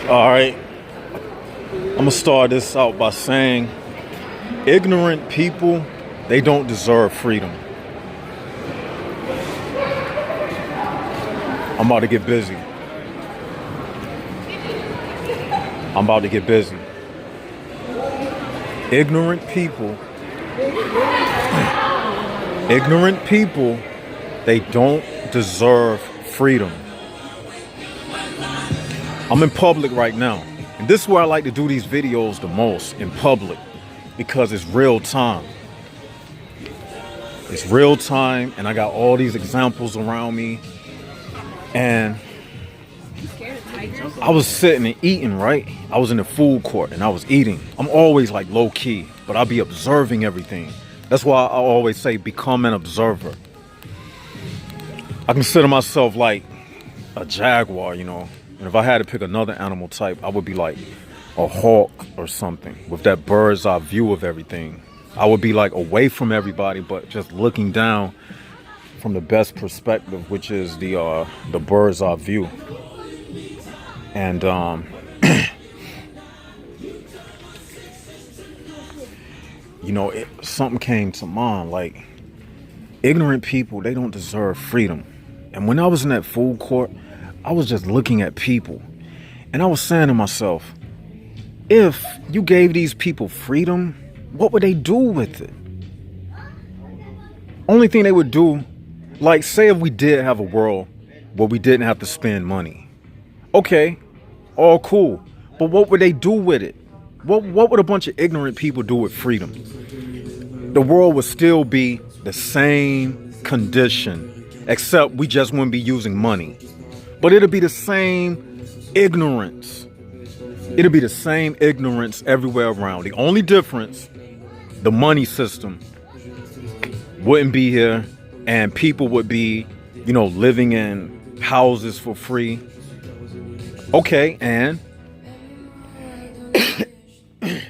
All right, I'm gonna start this out by saying ignorant people, they don't deserve freedom. I'm about to get busy. I'm about to get busy. Ignorant people, they don't deserve freedom. I'm in public right now. And this is where I like to do these videos the most, in public, because it's real time. It's real time, and I got all these examples around me. And I was sitting and eating, right? I was in the food court and I was eating. I'm always like low key, but I'll be observing everything. That's why I always say become an observer. I consider myself like a jaguar, you know. And if I had to pick another animal type, I would be like a hawk or something with that bird's eye view of everything. I would be like away from everybody, but just looking down from the best perspective, which is the bird's eye view. And you know, something came to mind, like ignorant people, they don't deserve freedom. And when I was in that food court, I was just looking at people and I was saying to myself, if you gave these people freedom, what would they do with it? Only thing they would do, like say if we did have a world where we didn't have to spend money. Okay, all cool. But what would they do with it? What would a bunch of ignorant people do with freedom? The world would still be the same condition, except we just wouldn't be using money. But it'll be the same ignorance. It'll be the same ignorance everywhere around. The only difference, the money system wouldn't be here and people would be, you know, living in houses for free. Okay, and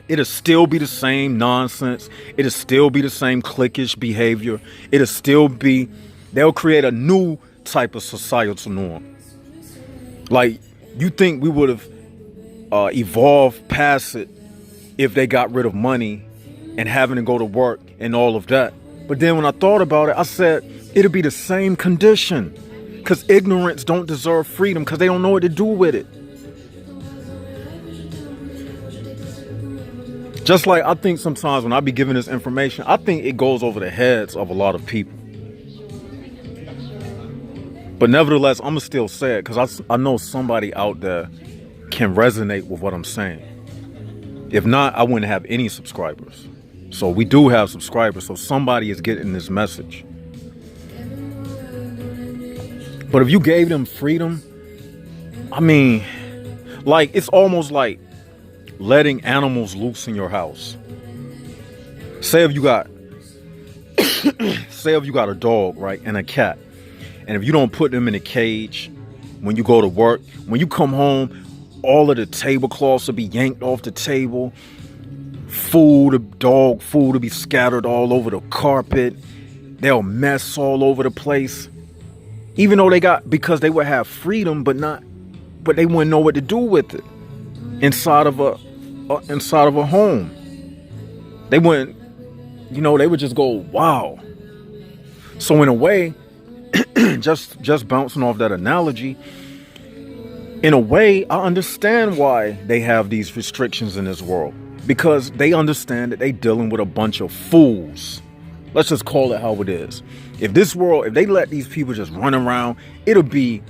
it'll still be the same nonsense. It'll still be the same cliquish behavior. It'll still be, they'll create a new type of societal norm. Like, you think we would have evolved past it if they got rid of money and having to go to work and all of that. But then when I thought about it, I said, it'll be the same condition. Because ignorance don't deserve freedom because they don't know what to do with it. Just like I think sometimes when I be giving this information, I think it goes over the heads of a lot of people. But nevertheless, I'm going to still say it because I know somebody out there can resonate with what I'm saying. If not, I wouldn't have any subscribers. So we do have subscribers, so somebody is getting this message. But if you gave them freedom, I mean, like, it's almost like letting animals loose in your house. Say if you got a dog, right, and a cat. And if you don't put them in a cage when you go to work, when you come home, all of the tablecloths will be yanked off the table. Dog food will be scattered all over the carpet. They'll mess all over the place. Even though because they would have freedom, but they wouldn't know what to do with it inside of a home. They wouldn't, you know, they would just go, wow. So in a way, just bouncing off that analogy, in a way, I understand why they have these restrictions in this world. Because they understand that they dealing with a bunch of fools. Let's just call it how it is. If they let these people just run around, it'll be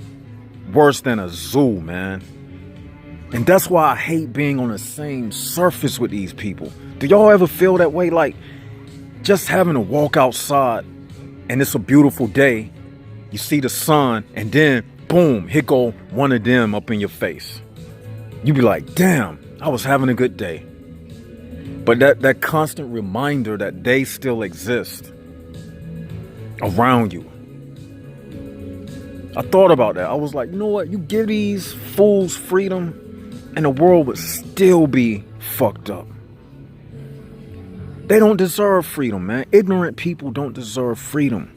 worse than a zoo, man. And that's why I hate being on the same surface with these people. Do y'all ever feel that way? Like, just having to walk outside and it's a beautiful day. You see the sun and then, boom, here go one of them up in your face. You be like, damn, I was having a good day. But that constant reminder that they still exist around you. I thought about that. I was like, you know what? You give these fools freedom and the world would still be fucked up. They don't deserve freedom, man. Ignorant people don't deserve freedom.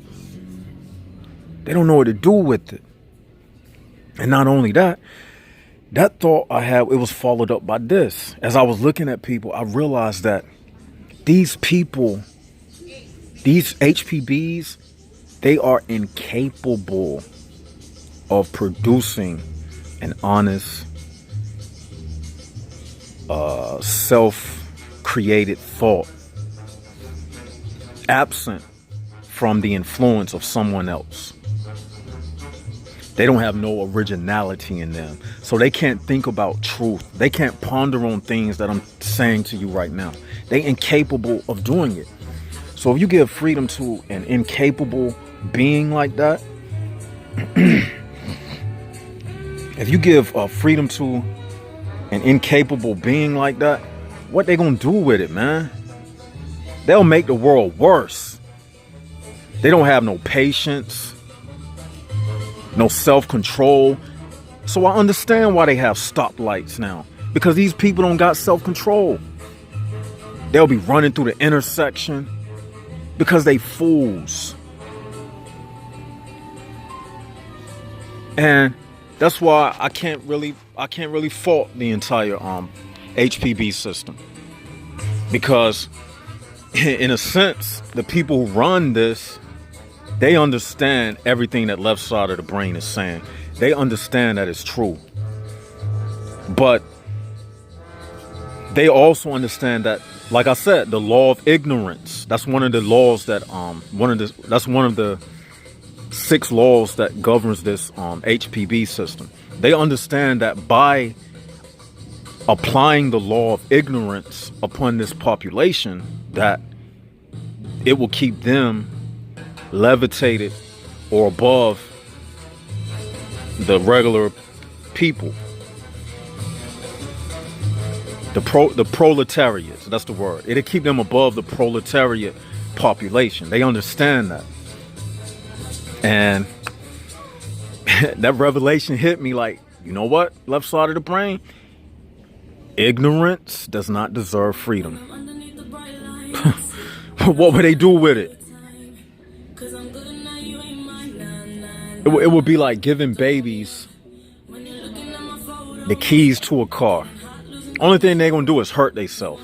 They don't know what to do with it. And not only that, That thought I had, it was followed up by this. As I was looking at people, I realized that these people, these HPBs, they are incapable of producing an honest, self-created thought, absent from the influence of someone else. They don't have no originality in them. So they can't think about truth. They can't ponder on things that I'm saying to you right now. They're incapable of doing it. So if you give freedom to an incapable being like that, if you give freedom to an incapable being like that, what they gonna do with it, man? They'll make the world worse. They don't have no patience, no self-control. So I understand why they have stoplights now, because these people don't got self-control. They'll be running through the intersection because they fools. And that's why I can't really fault the entire HPB system, because in a sense, the people who run this, they understand everything that left side of the brain is saying. They understand that it's true. But they also understand that, like I said, the law of ignorance, that's one of the laws that that's one of the 6 laws that governs this HPB system. They understand that by applying the law of ignorance upon this population, that it will keep them levitated or above the regular people. The proletariat, that's the word. It'll keep them above the proletariat population. They understand that. And that revelation hit me like, you know what? Left side of the brain. Ignorance does not deserve freedom. What would they do with it? It would be like giving babies the keys to a car. Only thing they're gonna do is hurt themselves.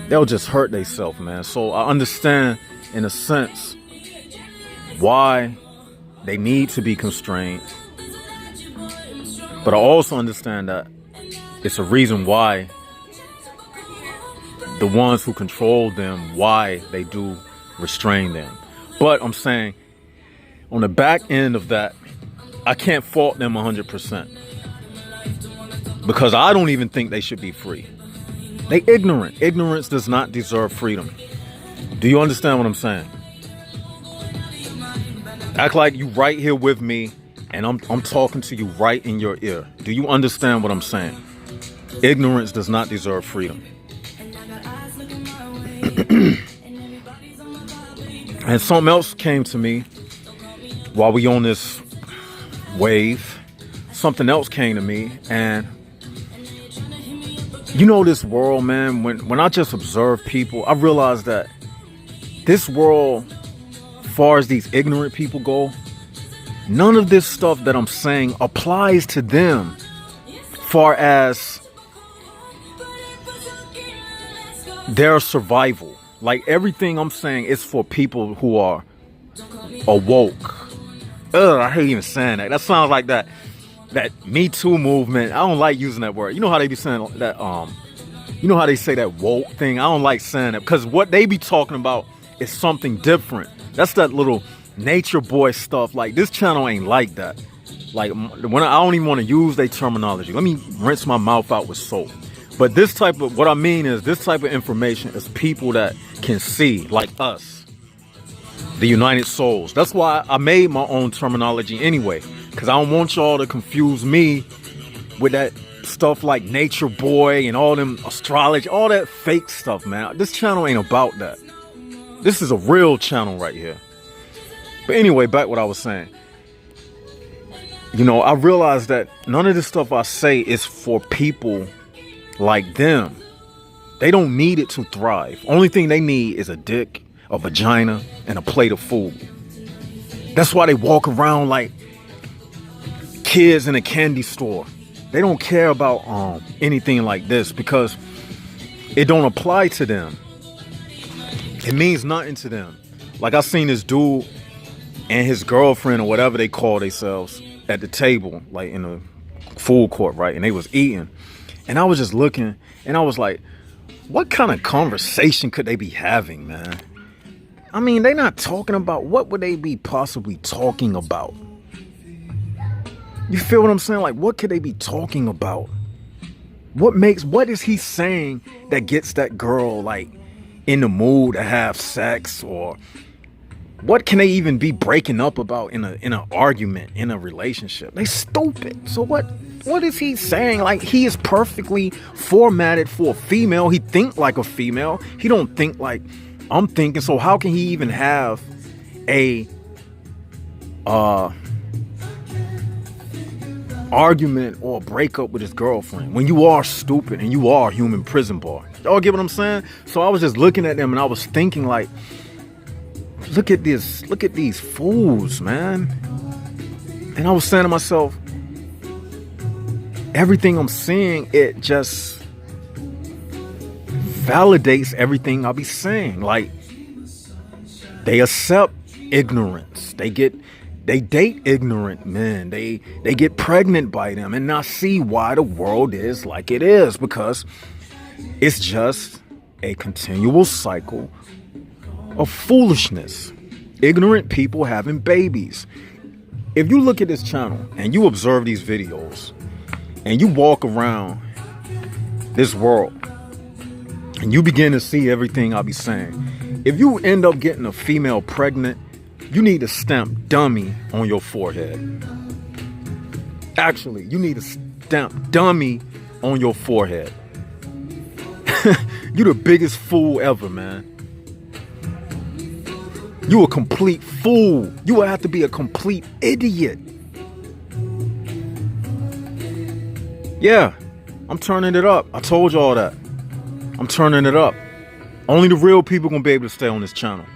They'll just hurt themselves, man. So I understand, in a sense, why they need to be constrained. But I also understand that it's a reason why the ones who control them, why they do restrain them. But I'm saying, on the back end of that, I can't fault them 100%. Because I don't even think they should be free. They ignorant. Ignorance does not deserve freedom. Do you understand what I'm saying? Act like you right here with me, and I'm talking to you right in your ear. Do you understand what I'm saying? Ignorance does not deserve freedom. And something else came to me while we on this wave. Something else came to me, and you know, this world, man, when I just observe people, I realize that this world, as far as these ignorant people go, none of this stuff that I'm saying applies to them, far as their survival. Like, everything I'm saying is for people who are awoke. I hate even saying that. That sounds like that Me Too movement. I don't like using that word. You know how they be saying that, you know how they say that woke thing? I don't like saying that, because what they be talking about is something different. That's that little nature boy stuff. Like, this channel ain't like that. Like, when I don't even want to use their terminology. Let me rinse my mouth out with soap. But this type of, what I mean is, this type of information is people that can see, like us, the United Souls. That's why I made my own terminology anyway, because I don't want y'all to confuse me with that stuff like nature boy and all them astrology, all that fake stuff, man. This channel ain't about that. This is a real channel right here. But anyway, back what I was saying. You know, I realized that none of this stuff I say is for people like them. They don't need it to thrive. Only thing they need is a dick, a vagina, and a plate of food. That's why they walk around like kids in a candy store. They don't care about anything like this because it don't apply to them. It means nothing to them. Like, I seen this dude and his girlfriend or whatever they call themselves at the table, like in the food court, right? And they was eating. And I was just looking and I was like, what kind of conversation could they be having, man? I mean, they not talking about, what would they be possibly talking about? You feel what I'm saying? Like, what could they be talking about? What is he saying that gets that girl, like, in the mood to have sex? Or what can they even be breaking up about in an argument, in a relationship? They stupid. So what is he saying? Like, he is perfectly formatted for a female. He think like a female. He don't think like I'm thinking. So how can he even have a argument or breakup with his girlfriend when you are stupid and you are a human prison bar? Y'all get what I'm saying? So I was just looking at them and I was thinking, like, look at these fools, man. And I was saying to myself, everything I'm seeing, it just validates everything I'll be saying. Like, they accept ignorance. They date ignorant men. They get pregnant by them and not see why the world is like it is, because it's just a continual cycle of foolishness. Ignorant people having babies. If you look at this channel and you observe these videos and you walk around this world and you begin to see everything I'll be saying, if you end up getting a female pregnant, you need to stamp dummy on your forehead. Actually, you need to stamp dummy on your forehead. You the biggest fool ever, man. You a complete fool. You will have to be a complete idiot. Yeah, I'm turning it up. I told y'all that. I'm turning it up. Only the real people gonna be able to stay on this channel.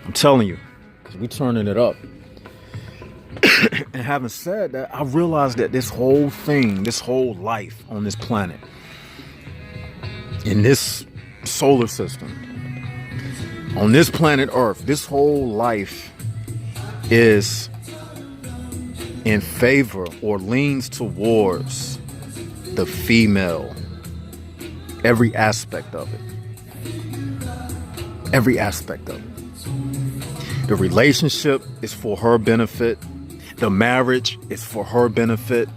I'm telling you, because we turning it up. And having said that, I realized that this whole thing, this whole life on this planet, in this solar system, on this planet Earth, this whole life is in favor or leans towards the female. Every aspect of it. Every aspect of it. The relationship is for her benefit. The marriage is for her benefit.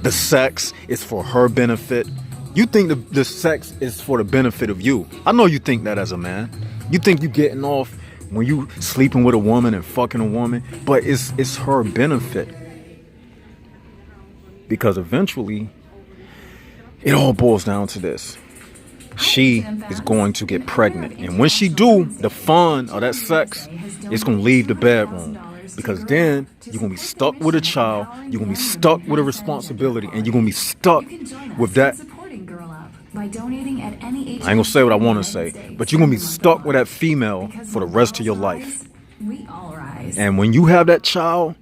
The sex is for her benefit. You think the sex is for the benefit of you. I know you think that as a man. You think you getting off when you sleeping with a woman and fucking a woman, but it's her benefit. Because eventually, it all boils down to this. She is going to get pregnant. And when she do, the fun of that sex is going to leave the bedroom. Because then you're going to be stuck with a child. You're going to be stuck with a responsibility. And you're going to be stuck with that. I ain't gonna say what I want to say, but you're gonna be stuck with that female for the rest of your life. And when you have that child,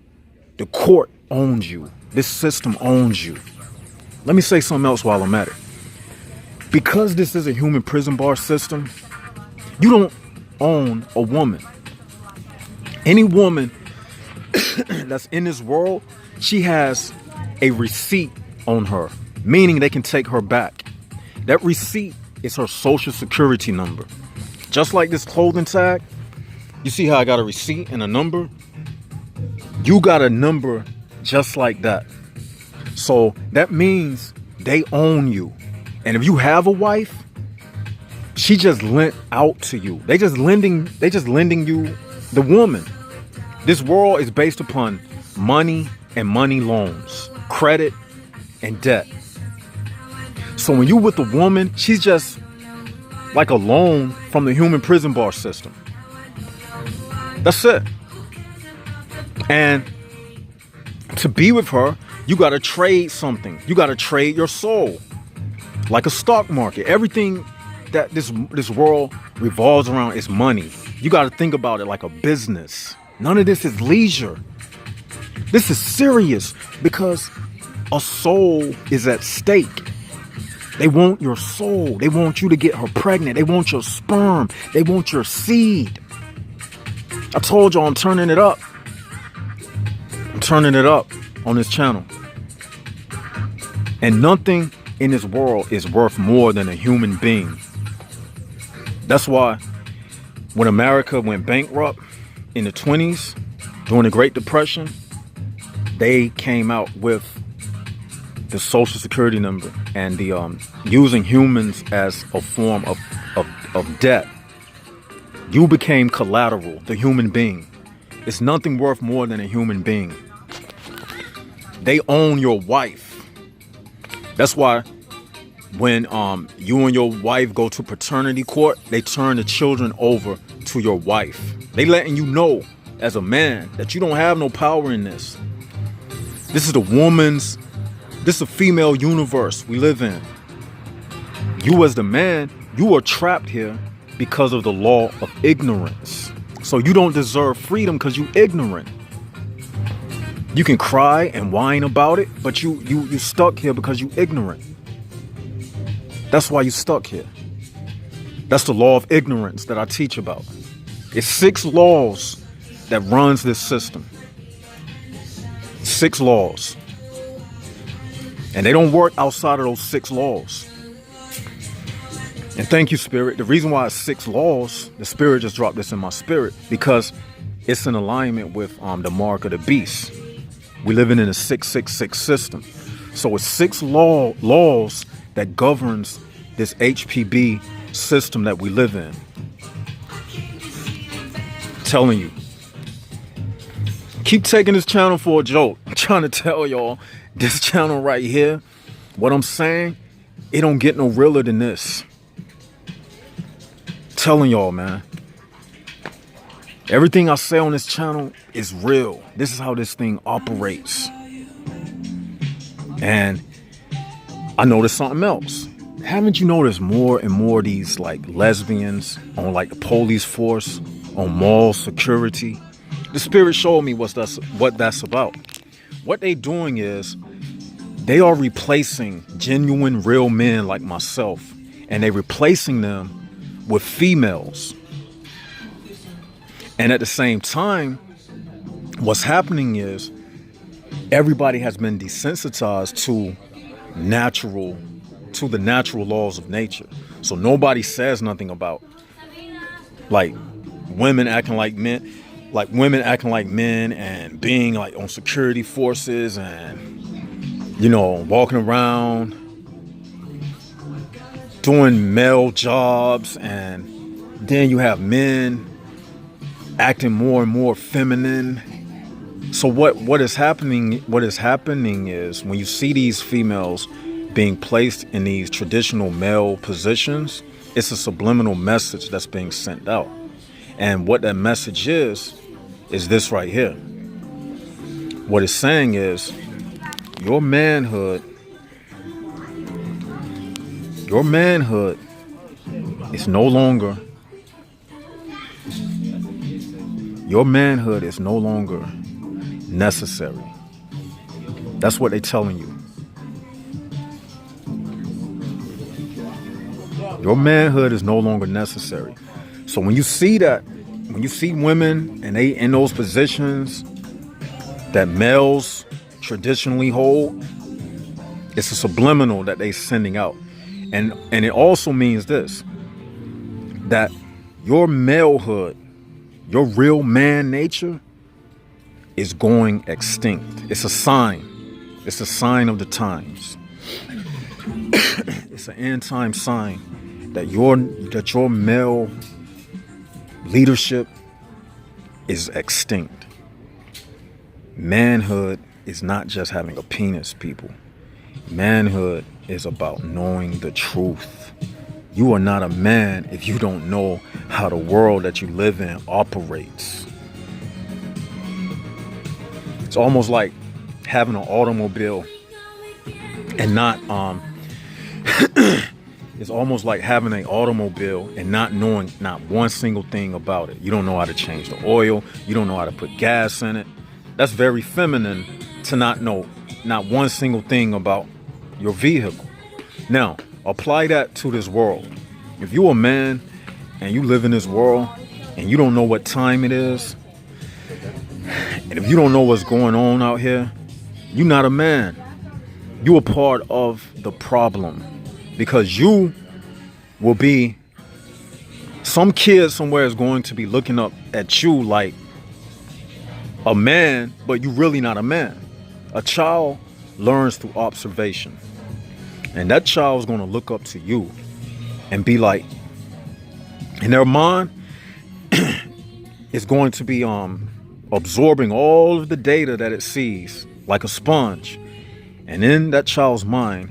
the court owns you. This system owns you. Let me say something else while I'm at it. Because this is a human prison bar system, you don't own a woman. Any woman that's in this world, she has a receipt on her, meaning they can take her back. That receipt is her social security number. Just like this clothing tag, you see how I got a receipt and a number? You got a number just like that. So that means they own you. And if you have a wife, she just lent out to you. They just lending you the woman. This world is based upon money and money loans, credit and debt. So when you with a woman, she's just like a loan from the human prison bar system. That's it. And to be with her, you got to trade something. You got to trade your soul. Like a stock market. Everything that this world revolves around is money. You got to think about it like a business. None of this is leisure. This is serious because a soul is at stake. They want your soul. They want you to get her pregnant. They want your sperm. They want your seed. I told y'all I'm turning it up. I'm turning it up on this channel. And nothing in this world is worth more than a human being. That's why when America went bankrupt in the 20s, during the Great Depression, they came out with the Social Security number and the using humans as a form of debt. You became collateral, the human being. It's nothing worth more than a human being. They own your wife. That's why when you and your wife go to paternity court, they turn the children over to your wife. They letting you know as a man that you don't have no power in this. This is this is a female universe we live in. You as the man, you are trapped here because of the law of ignorance. So you don't deserve freedom because you ignorant. You can cry and whine about it, but you stuck here because you ignorant. That's why you stuck here. That's the law of ignorance that I teach about. It's 6 laws that runs this system. 6 laws. And they don't work outside of those 6 laws. And thank you, Spirit. The reason why it's 6 laws, the Spirit just dropped this in my spirit, because it's in alignment with the mark of the beast. We're living in a 666 system. So it's 6 laws that governs this HPB system that we live in. I'm telling you. Keep taking this channel for a joke. I'm trying to tell y'all, this channel right here, what I'm saying, it don't get no realer than this. I'm telling y'all, man. Everything I say on this channel is real. This is how this thing operates. And I noticed something else. Haven't you noticed more and more of these like lesbians on like the police force, on mall security? The Spirit showed me what that's about. What they doing is they are replacing genuine real men like myself, and they replacing them with females. And at the same time, what's happening is everybody has been desensitized to the natural laws of nature. So nobody says nothing about like women acting like men, and being like on security forces and, you know, walking around doing male jobs. And then you have men acting more and more feminine. So what is happening is when you see these females being placed in these traditional male positions, it's a subliminal message that's being sent out. And what that message is this right here. What it's saying is your manhood is no longer necessary. That's what they're telling you. Your manhood is no longer necessary. So when you see women and they in those positions that males traditionally hold, it's a subliminal that they sending out. And it also means this, that your malehood, your real man nature is going extinct. It's a sign. It's a sign of the times. It's an end time sign that your male leadership is extinct. Manhood is not just having a penis, people. Manhood is about knowing the truth. You are not a man if you don't know how the world that you live in operates. It's almost like having an automobile and not it's almost like having an automobile and not knowing not one single thing about it. You don't know how to change the oil. You don't know how to put gas in it. That's very feminine to not know not one single thing about your vehicle. Now, apply that to this world. If you're a man and you live in this world and you don't know what time it is, and if you don't know what's going on out here, you're not a man. You're a part of the problem, because you will be, some kid somewhere is going to be looking up at you like a man, but you're really not a man. A child learns through observation, and that child is going to look up to you and be like, in their mind, it's going to be absorbing all of the data that it sees like a sponge, and in that child's mind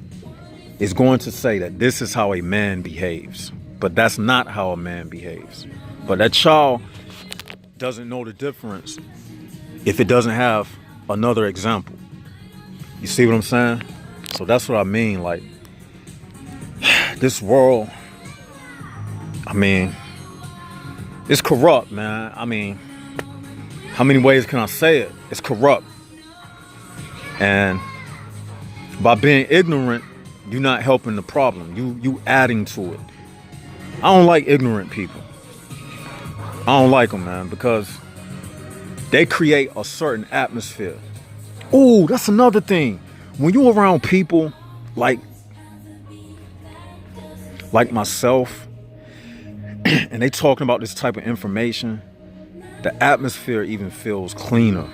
is going to say that this is how a man behaves, but that's not how a man behaves. But that child doesn't know the difference if it doesn't have another example. You see what I'm saying? So that's what I mean. Like, this world, I mean, it's corrupt, man. I mean, how many ways can I say it? It's corrupt. And by being ignorant, you're not helping the problem. You adding to it. I don't like ignorant people. I don't like them, man, because they create a certain atmosphere. Oh, that's another thing. When you're around people like myself, and they talking about this type of information, the atmosphere even feels cleaner.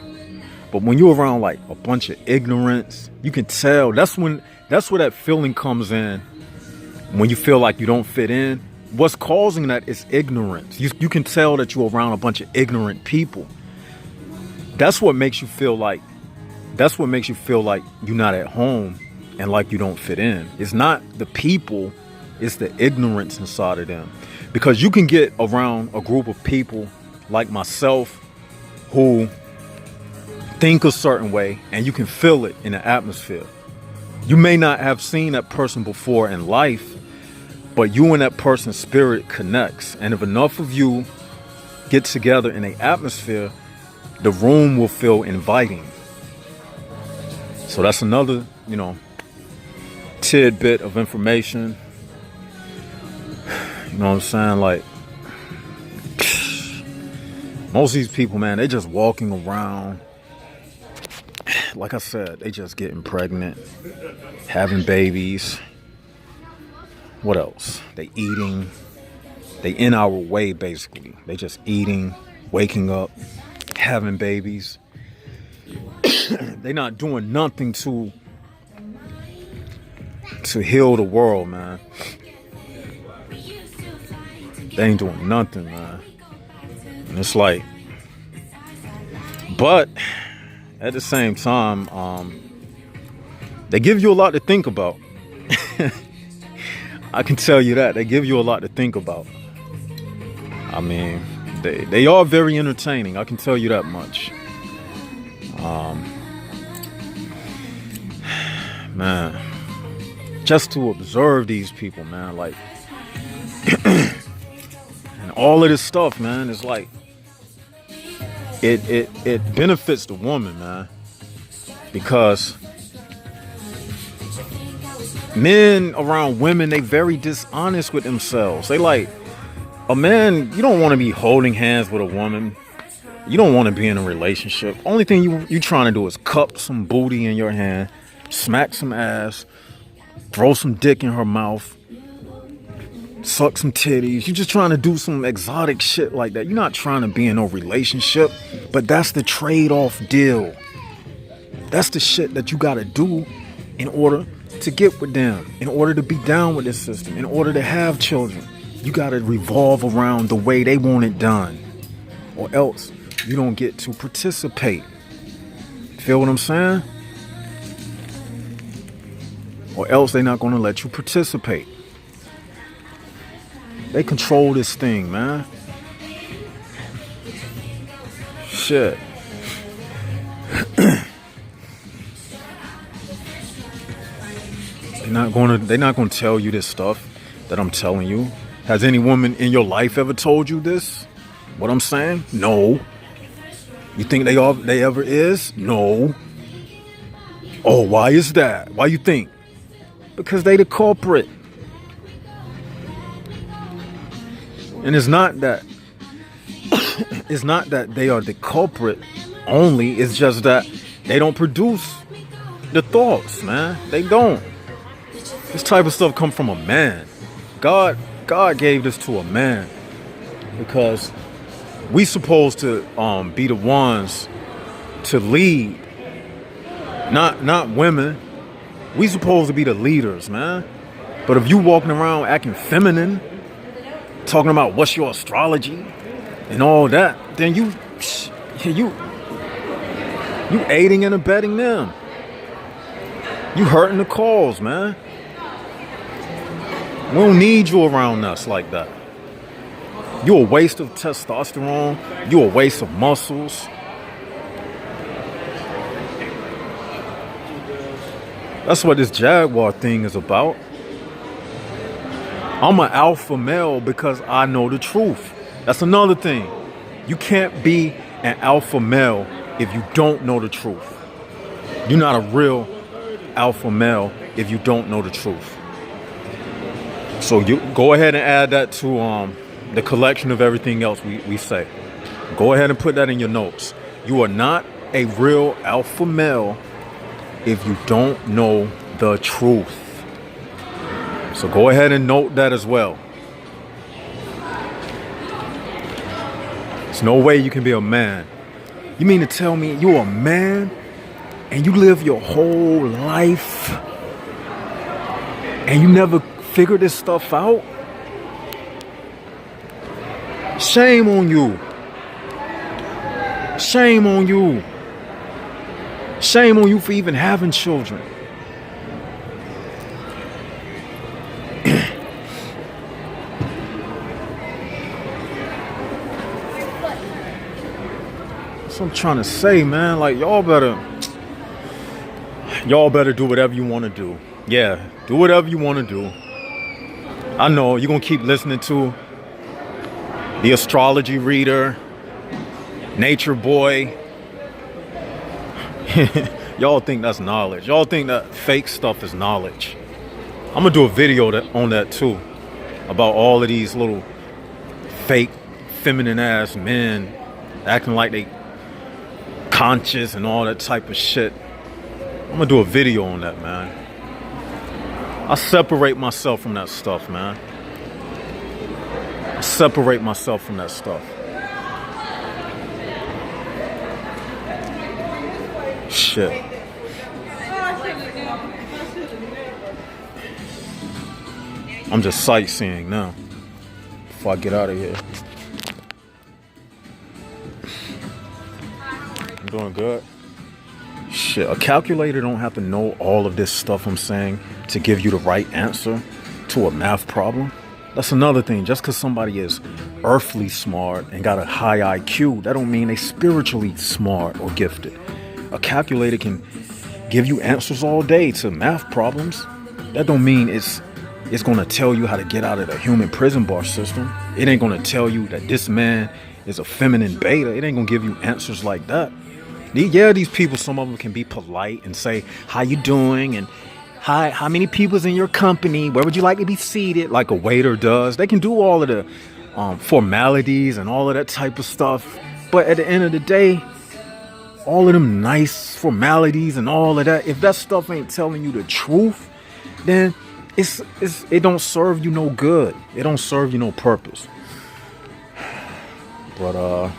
But when you're around like a bunch of ignorance, you can tell. That's where that feeling comes in. When you feel like you don't fit in, what's causing that is ignorance. You can tell that you're around a bunch of ignorant people. That's what makes you feel like you're not at home and like you don't fit in. It's not the people, it's the ignorance inside of them. Because you can get around a group of people like myself who think a certain way, and you can feel it in the atmosphere. You may not have seen that person before in life, but you and that person's spirit connects. And if enough of you get together in an atmosphere, the room will feel inviting. So that's another, tidbit of information. You know what I'm saying? Like, most of these people, man, they just walking around. Like I said, they just getting pregnant, having babies. What else? They eating. They in our way, basically. They just eating, waking up, having babies. They not doing nothing to heal the world, man. They ain't doing nothing, man. And it's like, but at the same time, they give you a lot to think about. I can tell you that. They give you a lot to think about. I mean, they are very entertaining. I can tell you that much. Man, just to observe these people, man, like, and all of this stuff, man, is like, it benefits the woman, man, because men around women, they very dishonest with themselves. They like, a man, you don't want to be holding hands with a woman. You don't want to be in a relationship. Only thing you trying to do is cup some booty in your hand, smack some ass, throw some dick in her mouth, suck some titties. You're just trying to do some exotic shit like that. You're not trying to be in no relationship, but that's the trade-off deal. That's the shit that you got to do in order to get with them, in order to be down with this system, in order to have children. You got to revolve around the way they want it done, or else you don't get to participate. Feel what I'm saying? Or else they're not going to let you participate. They control this thing, man. Shit. They're not gonna tell you this stuff that I'm telling you. Has any woman in your life ever told you this? What I'm saying? No. You think they ever is? No. Oh, why is that? Why you think? Because they the culprit. And it's not that they are the culprit only. It's just that they don't produce the thoughts, man. They don't. This type of stuff come from a man. God gave this to a man because we supposed to be the ones to lead, not women. We supposed to be the leaders, man. But if you walking around acting feminine, talking about what's your astrology and all that, then you aiding and abetting them. You hurting the cause, man. We don't need you around us like that. You're a waste of testosterone. You're a waste of muscles. That's what this Jaguar thing is about. I'm an alpha male because I know the truth. That's another thing. You can't be an alpha male if you don't know the truth. You're not a real alpha male if you don't know the truth. So you go ahead and add that to the collection of everything else we say. Go ahead and put that in your notes. You are not a real alpha male if you don't know the truth. So go ahead and note that as well. There's no way you can be a man. You mean to tell me you're a man and you live your whole life and you never figured this stuff out? Shame on you. Shame on you. Shame on you for even having children. That's what I'm trying to say, man. Like, y'all better do whatever you want to do. Yeah, do whatever you want to do. I know you're going to keep listening to the astrology reader, nature boy. Y'all think that's knowledge. Y'all think that fake stuff is knowledge. I'm going to do a video on that too. About all of these little fake feminine ass men acting like they conscious and all that type of shit. I'm going to do a video on that, man. I separate myself from that stuff, man. I separate myself from that stuff. Shit. I'm just sightseeing now before I get out of here. I'm doing good. Shit, a calculator don't have to know all of this stuff I'm saying to give you the right answer to a math problem. That's another thing. Just because somebody is earthly smart and got a high IQ, that don't mean they spiritually smart or gifted. A calculator can give you answers all day to math problems. That don't mean it's going to tell you how to get out of the human prison bar system. It ain't going to tell you that this man is a feminine beta. It ain't going to give you answers like that. Yeah, these people, some of them can be polite and say, how you doing? And hi, how many people's in your company? Where would you like to be seated? Like a waiter does. They can do all of the formalities and all of that type of stuff. But at the end of the day, all of them nice formalities and all of that, if that stuff ain't telling you the truth, then it don't serve you no good. It don't serve you no purpose. But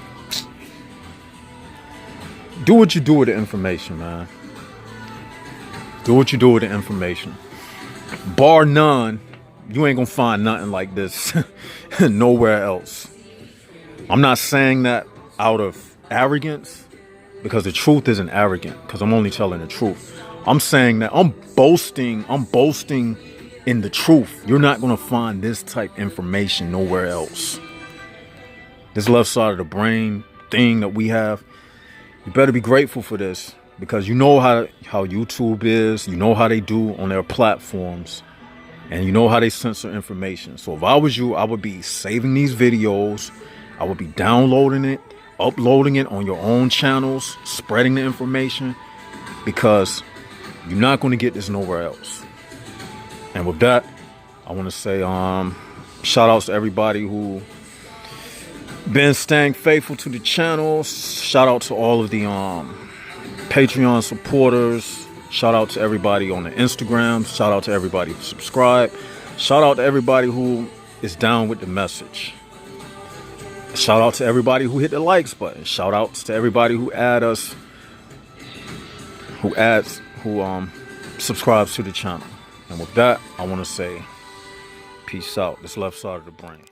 do what you do with the information, man. Do what you do with the information. Bar none, you ain't gonna find nothing like this nowhere else. I'm not saying that out of arrogance, because the truth isn't arrogant, because I'm only telling the truth. I'm saying that I'm boasting in the truth. You're not gonna find this type information nowhere else. This left side of the brain thing that we have, you better be grateful for this, because you know how YouTube is, you know how they do on their platforms, and you know how they censor information. So if I was you, I would be saving these videos, I would be downloading it, uploading it on your own channels, spreading the information, because you're not going to get this nowhere else. And with that, I want to say shout outs to everybody who been staying faithful to the channel. Shout out to all of the Patreon supporters. Shout out to everybody on the Instagram. Shout out to everybody who subscribed. Shout out to everybody who is down with the message. Shout out to everybody who hit the likes button. Shout outs to everybody who subscribes to the channel. And with that, I want to say peace out. This left side of the brain.